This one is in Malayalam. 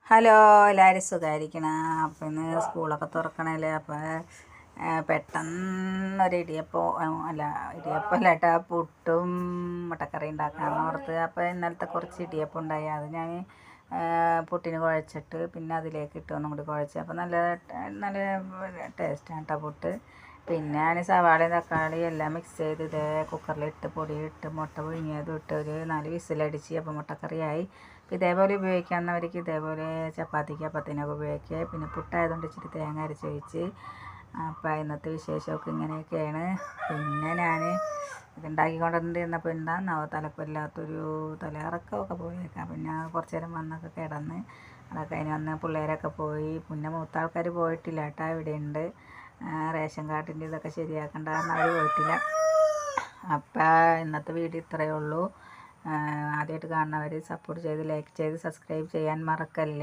ഹലോ, എല്ലാവരും സുഖമായിരിക്കണം. അപ്പം ഇന്ന് സ്കൂളൊക്കെ തുറക്കണല്ലേ. അപ്പോൾ പെട്ടെന്നൊരു ഇടിയപ്പമല്ല കേട്ടോ, പുട്ടും മുട്ടക്കറി ഉണ്ടാക്കാമെന്ന് ഓർത്ത്. അപ്പോൾ ഇന്നലത്തെ കുറച്ച് ഇടിയപ്പം ഉണ്ടായി, അത് ഞാൻ പുട്ടിന് കുഴച്ചിട്ട് പിന്നെ അതിലേക്ക് ഇട്ട് ഒന്നും കൂടി കുഴച്ച്. അപ്പോൾ നല്ല ടേസ്റ്റാണ് കേട്ടോ പുട്ട്. പിന്നെ ഞാൻ സവാളയും തക്കാളിയും എല്ലാം മിക്സ് ചെയ്ത് ഇതേ കുക്കറിലിട്ട് പൊടിയിട്ട് മുട്ട പുഴുങ്ങിയതും ഇട്ട് ഒരു 4 വിസിലടിച്ച്. അപ്പോൾ മുട്ടക്കറിയായി. ഇതേപോലെ ഉപയോഗിക്കാവുന്നവർക്ക് ഇതേപോലെ ചപ്പാത്തിക്ക് അപ്പത്തിനൊക്കെ ഉപയോഗിക്കുക. പിന്നെ പുട്ടായതുകൊണ്ട് ഇച്ചിരി തേങ്ങ അരച്ച് ഒഴിച്ച്. അപ്പോൾ ഇന്നത്തെ വിശേഷമൊക്കെ ഇങ്ങനെയൊക്കെയാണ്. പിന്നെ ഞാൻ ഇതുണ്ടാക്കിക്കൊണ്ടിരുന്നപ്പോൾ എന്താണെന്നാവോ തലപ്പില്ലാത്തൊരു തലയിറക്കമൊക്കെ പോയേക്കാം. പിന്നെ കുറച്ച് നേരം വന്നൊക്കെ കിടന്ന് അതൊക്കെ കഴിഞ്ഞ് വന്ന് പിള്ളേരൊക്കെ പോയി. പിന്നെ മൂത്ത ആൾക്കാർ പോയിട്ടില്ല കേട്ടോ, ഇവിടെയുണ്ട്. റേഷൻ കാർഡിൻ്റെ ഇതൊക്കെ ശരിയാക്കേണ്ട കാരണം അവർ പോയിട്ടില്ല. അപ്പോൾ ഇന്നത്തെ വീഡിയോ ഇത്രയേ ഉള്ളൂ. ആദ്യമായിട്ട് കാണുന്നവർ സപ്പോർട്ട് ചെയ്ത് ലൈക്ക് ചെയ്ത് സബ്സ്ക്രൈബ് ചെയ്യാൻ മറക്കല്ലേ.